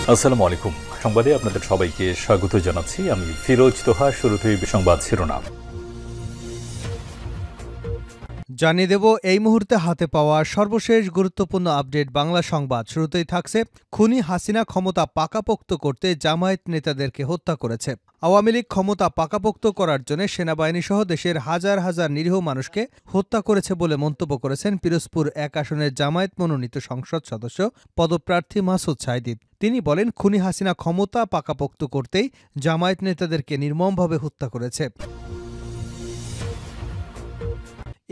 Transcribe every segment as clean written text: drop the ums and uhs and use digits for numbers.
আসসালামু আলাইকুম। সংবাদে আপনাদের সবাইকে স্বাগত জানাচ্ছি। আমি ফিরোজ তোহা। শুরুতেই সংবাদ শিরোনাম জানিয়ে দেব এই মুহূর্তে হাতে পাওয়া সর্বশেষ গুরুত্বপূর্ণ আপডেট বাংলা সংবাদ। শুরুতেই থাকছে, খুনি হাসিনা ক্ষমতা পাকাপোক্ত করতে জামায়াত নেতাদেরকে হত্যা করেছে। আওয়ামী লীগ ক্ষমতা পাকাপোক্ত করার জন্য সেনাবাহিনী সহ দেশের হাজার হাজার নিরীহ মানুষকে হত্যা করেছে বলে মন্তব্য করেছেন পিরোজপুর ১ আসনের জামায়াত মনোনীত সংসদ সদস্য পদপ্রার্থী মাসুদ সাঈদী। তিনি বলেন, খুনি হাসিনা ক্ষমতা পাকাপোক্ত করতেই জামায়াত নেতাদেরকে নির্মমভাবে হত্যা করেছে।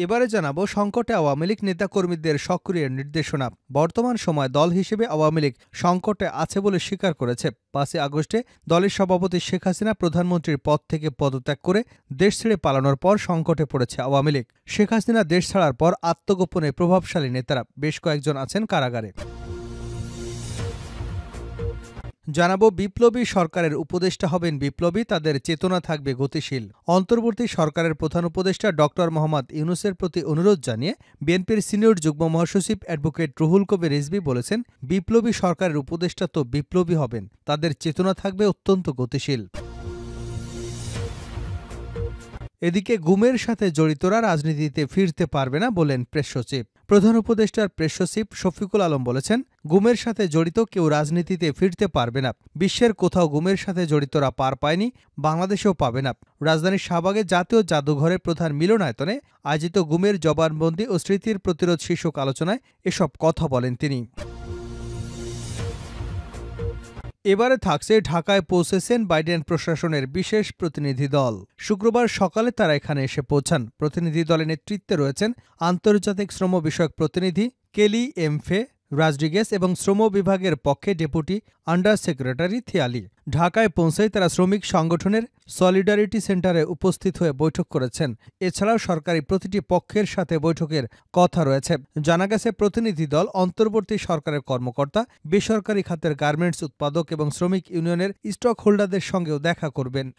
এবারে জানাবো সংকটে আওয়ামী লীগ নেতাকর্মীদের সক্রিয় নির্দেশনা। বর্তমান সময় দল হিসেবে আওয়ামী লীগ সংকটে আছে বলে স্বীকার করেছে। ৫ আগস্টে দলের সভাপতি শেখ হাসিনা প্রধানমন্ত্রীর পদ থেকে পদত্যাগ করে দেশ ছেড়ে পালানোর পর সংকটে পড়েছে আওয়ামী লীগ। শেখ হাসিনা দেশ ছাড়ার পর আত্মগোপনে প্রভাবশালী নেতারা বেশ কয়েকজন আছেন কারাগারে। জানাবো, বিপ্লবী সরকারের উপদেষ্টা হবেন বিপ্লবী, তাদের চেতনা থাকবে গতিশীল। অন্তর্বর্তী সরকারের প্রধান উপদেষ্টা ডক্টর মোহাম্মদ ইউনূসের প্রতি অনুরোধ জানিয়ে বিএনপির সিনিয়র যুগ্ম মহাসচিব অ্যাডভোকেট রুহুল কবির রিজভী বলেছেন, বিপ্লবী সরকারের উপদেষ্টা তো বিপ্লবী হবেন, তাদের চেতনা থাকবে অত্যন্ত গতিশীল। এদিকে গুমের সাথে জড়িতরা রাজনীতিতে ফিরতে পারবে না বলেন প্রেস সচিব। প্রধান উপদেষ্টার প্রেস সচিব শফিকুল আলম বলেছেন, গুমের সাথে জড়িত কেউ রাজনীতিতে ফিরতে পারবে না। বিশ্বের কোথাও গুমের সাথে জড়িতরা পার পায়নি, বাংলাদেশেও পাবে না। রাজধানীর শাহবাগে জাতীয় জাদুঘরের প্রধান মিলনায়তনে আয়োজিত গুমের জবানবন্দি ও স্মৃতির প্রতিরোধ শীর্ষক আলোচনায় এসব কথা বলেন তিনি। এবারে থাকছে, ঢাকায় পৌঁছেছেন বাইডেন প্রশাসনের বিশেষ প্রতিনিধি দল। শুক্রবার সকালে তারা এখানে এসে পৌঁছান। প্রতিনিধি দলের নেতৃত্বে রয়েছেন আন্তর্জাতিক শ্রম বিষয়ক প্রতিনিধি কেলি এমফে রাজরিগেস এবং শ্রম বিভাগের পক্ষে ডেপুটি আন্ডার সেক্রেটারি থিয়ালি। ঢাকায় পৌঁছেই তারা শ্রমিক সংগঠনের সলিডারিটি সেন্টারে উপস্থিত হয়ে বৈঠক করেছেন। এছাড়াও সরকারি প্রতিটি পক্ষের সাথে বৈঠকের কথা রয়েছে। জানা গেছে, প্রতিনিধি দল অন্তর্বর্তী সরকারের কর্মকর্তা, বেসরকারি খাতের গার্মেন্টস উৎপাদক এবং শ্রমিক ইউনিয়নের স্টক হোল্ডারদের সঙ্গেও দেখা করবেন।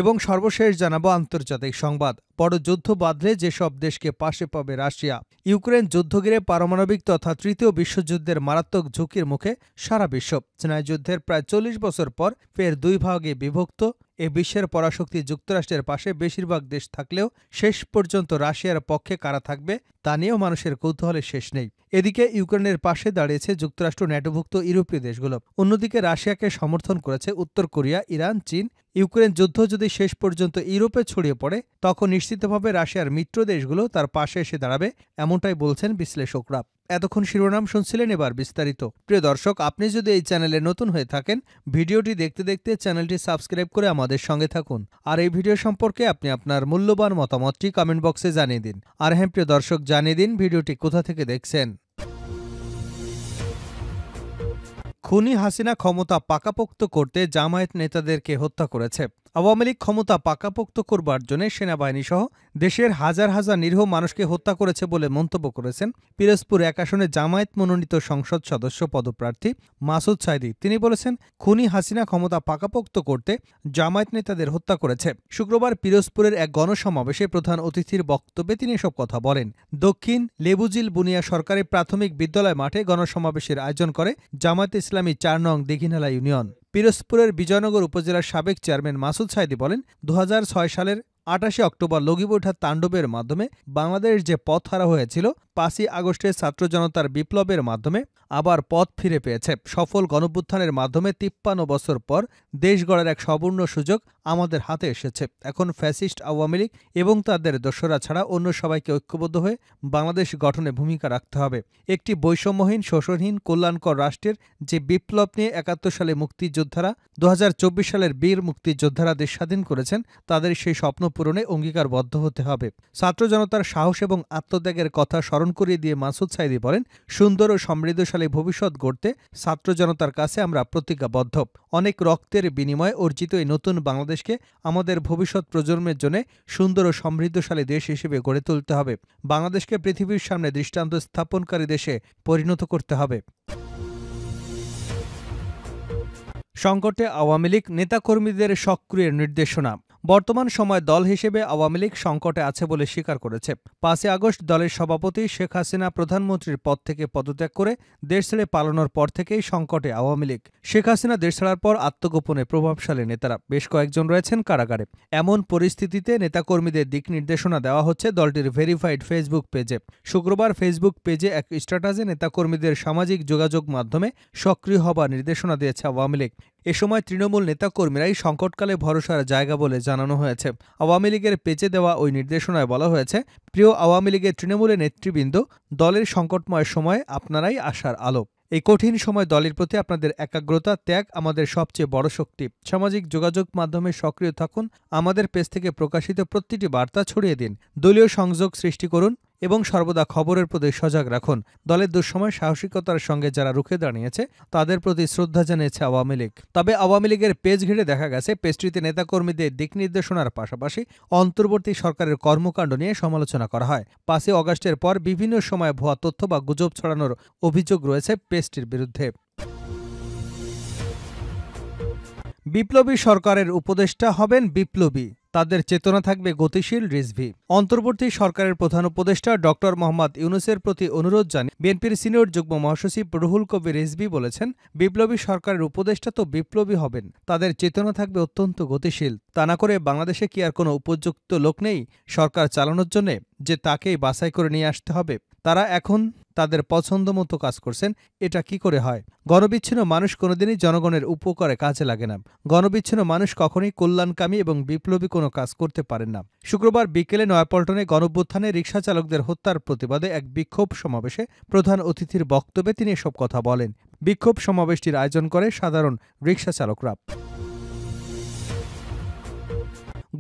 এবং সর্বশেষ জানাবো আন্তর্জাতিক সংবাদ। বড় যুদ্ধ বাঁধলে যেসব দেশকে পাশে পাবে রাশিয়া। ইউক্রেন যুদ্ধ ঘিরে পারমাণবিক তথা তৃতীয় বিশ্বযুদ্ধের মারাত্মক ঝুঁকির মুখে সারা বিশ্ব। চীনা যুদ্ধের প্রায় ৪০ বছর পর ফের দুই ভাগে বিভক্ত এ বিশ্বের পরাশক্তি যুক্তরাষ্ট্রের পাশে বেশিরভাগ দেশ থাকলেও শেষ পর্যন্ত রাশিয়ার পক্ষে কারা থাকবে তা নিয়েও মানুষের কৌতূহলের শেষ নেই। এদিকে ইউক্রেনের পাশে দাঁড়িয়েছে যুক্তরাষ্ট্র, ন্যাটোভুক্ত ইউরোপীয় দেশগুলো। অন্যদিকে রাশিয়াকে সমর্থন করেছে উত্তর কোরিয়া, ইরান, চীন। ইউক্রেন যুদ্ধ যদি শেষ পর্যন্ত ইউরোপে ছড়িয়ে পড়ে, তখন নিশ্চিতভাবে রাশিয়ার মিত্র দেশগুলো তার পাশে এসে দাঁড়াবে, এমনটাই বলছেন বিশ্লেষকরা। এতক্ষণ শিরোনাম শুনছিলেন, এবার বিস্তারিত। প্রিয় দর্শক, আপনি যদি এই চ্যানেলে নতুন হয়ে থাকেন, ভিডিওটি দেখতে দেখতে চ্যানেলটি সাবস্ক্রাইব করে আমাদের সঙ্গে থাকুন। আর এই ভিডিও সম্পর্কে আপনি আপনার মূল্যবান মতামতটি কমেন্ট বক্সে জানিয়ে দিন। আর হ্যাঁ প্রিয় দর্শক, জানিয়ে দিন ভিডিওটি কোথা থেকে দেখছেন। খুনি হাসিনা ক্ষমতা পাকাপোক্ত করতে জামায়াত নেতাদেরকে হত্যা করেছে। আওয়ামী লীগ ক্ষমতা পাকাপোক্ত করবার জন্য সেনাবাহিনী সহ দেশের হাজার হাজার নিরীহ মানুষকে হত্যা করেছে বলে মন্তব্য করেছেন পিরোজপুর ১ আসনে জামায়াত মনোনীত সংসদ সদস্য পদপ্রার্থী মাসুদ সাঈদী। তিনি বলেছেন, খুনি হাসিনা ক্ষমতা পাকাপোক্ত করতে জামায়াত নেতাদের হত্যা করেছে। শুক্রবার পিরোজপুরের এক গণসমাবেশে প্রধান অতিথির বক্তব্যে তিনি এসব কথা বলেন। দক্ষিণ লেবুজিল বুনিয়া সরকারি প্রাথমিক বিদ্যালয় মাঠে গণসমাবেশের আয়োজন করে জামায়াতে ইসলামী ৪ নং দিঘিনালা ইউনিয়ন। পিরোজপুরের বিজয়নগর উপজেলার সাবেক চেয়ারম্যান মাসুদ সাঈদী বলেন, ২০০৬ সালের ২৮ অক্টোবর লগিবৈঠা তাণ্ডবের মাধ্যমে বাংলাদেশ যে পথ হারা হয়েছিল, ৫ই আগস্টের ছাত্র জনতার বিপ্লবের মাধ্যমে আবার পথ ফিরে পেয়েছে। সফল গণঅভ্যুত্থানের মাধ্যমে ৫৩ বছর পর দেশ গড়ার এক সুবর্ণ সুযোগ আমাদের হাতে এসেছে। এখন ফ্যাসিস্ট আওয়ামী লীগ এবং তাদের দোসররা ছাড়া অন্য সবাইকে ঐক্যবদ্ধ হয়ে বাংলাদেশ গঠনে ভূমিকা রাখতে হবে। একটি বৈষম্যহীন, শোষণহীন, কল্যাণকর রাষ্ট্রের যে বিপ্লব নিয়ে ৭১ সালে মুক্তিযোদ্ধারা, ২০২৪ সালের বীর মুক্তিযোদ্ধারা দেশ স্বাধীন করেছেন, তাদের সেই স্বপ্ন পূরণে অঙ্গীকারবদ্ধ হতে হবে। ছাত্র জনতার সাহস এবং আত্মত্যাগের কথা স্মরণ করিয়ে দিয়ে মাসুদ সাঈদী বলেন, সুন্দর ও সমৃদ্ধশালী ভবিষ্যৎ গড়তে ছাত্র জনতার কাছে আমরা প্রতিজ্ঞাবদ্ধ। অনেক রক্তের বিনিময়ে অর্জিত এই নতুন বাংলাদেশকে আমাদের ভবিষ্যৎ প্রজন্মের জন্য সুন্দর ও সমৃদ্ধশালী দেশ হিসেবে গড়ে তুলতে হবে। বাংলাদেশকে পৃথিবীর সামনে দৃষ্টান্ত স্থাপনকারী দেশে পরিণত করতে হবে। সংকটে আওয়ামী লীগ নেতাকর্মীদের সক্রিয় নির্দেশনা। বর্তমান সময় দল হিসেবে আওয়ামী লীগ সংকটে আছে বলে স্বীকার করেছে। ৫ই আগস্ট দলের সভাপতি শেখ হাসিনা প্রধানমন্ত্রীর পদ থেকে পদত্যাগ করে দেশ ছেড়ে পালানোর পর থেকেই সংকটে আওয়ামী লীগ। শেখ হাসিনা দেশ ছাড়ার পর আত্মগোপনে প্রভাবশালী নেতারা বেশ কয়েকজন রয়েছেন কারাগারে। এমন পরিস্থিতিতে নেতাকর্মীদের দিক নির্দেশনা দেওয়া হচ্ছে দলটির ভেরিফাইড ফেসবুক পেজে। শুক্রবার ফেসবুক পেজে এক স্ট্যাটাসে নেতাকর্মীদের সামাজিক যোগাযোগ মাধ্যমে সক্রিয় হবার নির্দেশনা দিয়েছে আওয়ামী লীগ। এ সময় তৃণমূল নেতাকর্মীরাই সংকটকালে ভরসার জায়গা বলে জানানো হয়েছে। আওয়ামী লীগের পেজে দেওয়া ওই নির্দেশনায় বলা হয়েছে, প্রিয় আওয়ামী লীগের তৃণমূলের নেতৃবৃন্দ, দলের সংকটময় সময়ে আপনারাই আশার আলো। এই কঠিন সময় দলের প্রতি আপনাদের একাগ্রতা, ত্যাগ আমাদের সবচেয়ে বড় শক্তি। সামাজিক যোগাযোগ মাধ্যমে সক্রিয় থাকুন, আমাদের পেজ থেকে প্রকাশিত প্রতিটি বার্তা ছড়িয়ে দিন, দলীয় সংযোগ সৃষ্টি করুন এবং সর্বদা খবরের প্রতি সজাগ রাখুন। দলের দুঃসময় সাহসিকতার সঙ্গে যারা রুখে দাঁড়িয়েছে তাদের প্রতি শ্রদ্ধা জানিয়েছে আওয়ামী লীগ। তবে আওয়ামী লীগের পেজ ঘিরে দেখা গেছে পেজটিতে নেতাকর্মীদের দিক নির্দেশনার পাশাপাশি অন্তর্বর্তী সরকারের কর্মকাণ্ড নিয়ে সমালোচনা করা হয়। ৫ই আগস্টের পর বিভিন্ন সময় ভুয়া তথ্য বা গুজব ছড়ানোর অভিযোগ রয়েছে পেজটির বিরুদ্ধে। বিপ্লবী সরকারের উপদেষ্টা হবেন বিপ্লবী, তাদের চেতনা থাকবে গতিশীল রিজভী। অন্তর্বর্তী সরকারের প্রধান উপদেষ্টা ডক্টর মোহাম্মদ ইউনূসের প্রতি অনুরোধ জানিয়ে বিএনপির সিনিয়র যুগ্ম মহাসচিব রুহুল কবির রিজভী বলেছেন, বিপ্লবী সরকারের উপদেষ্টা তো বিপ্লবী হবেন, তাদের চেতনা থাকবে অত্যন্ত গতিশীল। তা না করে বাংলাদেশে কি আর কোনো উপযুক্ত লোক নেই সরকার চালানোর জন্যে যে তাকেই বাছাই করে নিয়ে আসতে হবে? তারা এখন তাদের পছন্দ মতো কাজ করছেন, এটা কি করে হয়? গণবিচ্ছিন্ন মানুষ কোনোদিনই জনগণের উপকারে কাজে লাগে না। গণবিচ্ছিন্ন মানুষ কখনোই কল্যাণকামী এবং বিপ্লবী কোনো কাজ করতে পারেন না। শুক্রবার বিকেলে নয়াপল্টনে গণঅভ্যুত্থানে রিকশা চালকদের হত্যার প্রতিবাদে এক বিক্ষোভ সমাবেশে প্রধান অতিথির বক্তব্যে তিনি এসব কথা বলেন। বিক্ষোভ সমাবেশটির আয়োজন করে সাধারণ রিকশা চালকরা।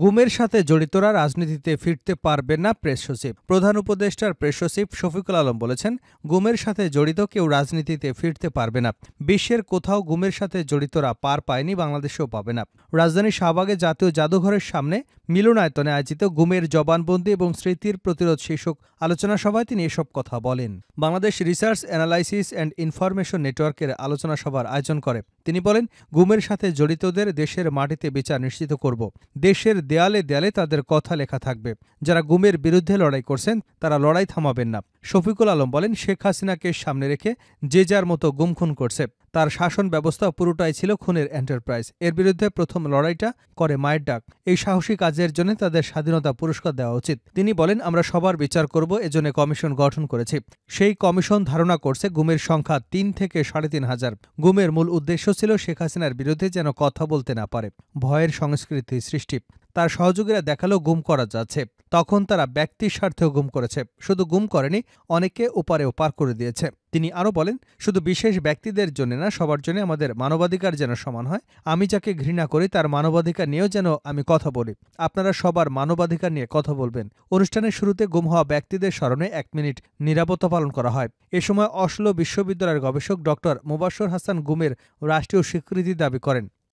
গুমের সাথে জড়িতরা রাজনীতিতে ফিরতে পারবেন না প্রেস সচিব। প্রধান উপদেষ্টার প্রেস সচিব শফিকুল আলম বলেছেন, গুমের সাথে জড়িত কেউ রাজনীতিতে ফিরতে পারবে না। বিশ্বের কোথাও গুমের সাথে জড়িতরা পার পায়নি, বাংলাদেশেও পাবে না। রাজধানীর শাহবাগে জাতীয় জাদুঘরের সামনে মিলনায়তনে আয়োজিত গুমের জবানবন্দি এবং স্মৃতির প্রতিরোধ শীর্ষক আলোচনা সভায় তিনি এসব কথা বলেন। Bangladesh research analysis and information নেটওয়ার্কের আলোচনা সভার আয়োজন করে। তিনি বলেন, গুমের সাথে জড়িতদের দেশের মাটিতে বিচার নিশ্চিত করব। দেশের দেয়ালে দেয়ালে তাদের কথা লেখা থাকবে। যারা গুমের বিরুদ্ধে লড়াই করছেন তারা লড়াই থামাবেন না। শফিকুল আলম বলেন, শেখ হাসিনাকে সামনে রেখে যে যার মতো গুম খুন করছে। তার শাসন ব্যবস্থা পুরোটাই ছিল খুনের এন্টারপ্রাইজ। এর বিরুদ্ধে প্রথম লড়াইটা করে মায়ের ডাক। এই সাহসী কাজের জন্য তাদের স্বাধীনতা পুরস্কার দেওয়া উচিত। তিনি বলেন, আমরা সবার বিচার করব, এজন্য কমিশন গঠন করেছি। সেই কমিশন ধারণা করছে গুমের সংখ্যা ৩ থেকে ৩,৫০০। গুমের মূল উদ্দেশ্য ছিল শেখ হাসিনার বিরুদ্ধে যেন কথা বলতে না পারে, ভয়ের সংস্কৃতি সৃষ্টি। তার সহযোগীরা দেখালো গুম করা যাচ্ছে, তখন তারা ব্যক্তির স্বার্থেও গুম করেছে। শুধু গুম করেনি, অনেকে ওপারেও পার করে দিয়েছে। তিনি আরও বলেন, শুধু বিশেষ ব্যক্তিদের জন্য না, সবার জন্য আমাদের মানবাধিকার যেন সমান হয়। আমি যাকে ঘৃণা করি তার মানবাধিকার নিয়েও যেন আমি কথা বলি। আপনারা সবার মানবাধিকার নিয়ে কথা বলবেন। অনুষ্ঠানের শুরুতে গুম হওয়া ব্যক্তিদের স্মরণে ১ মিনিট নীরবতা পালন করা হয়। এ সময় অসলো বিশ্ববিদ্যালয়ের গবেষক ডক্টর মুবাশশর হাসান গুমের রাষ্ট্রীয় স্বীকৃতি দাবি করেন।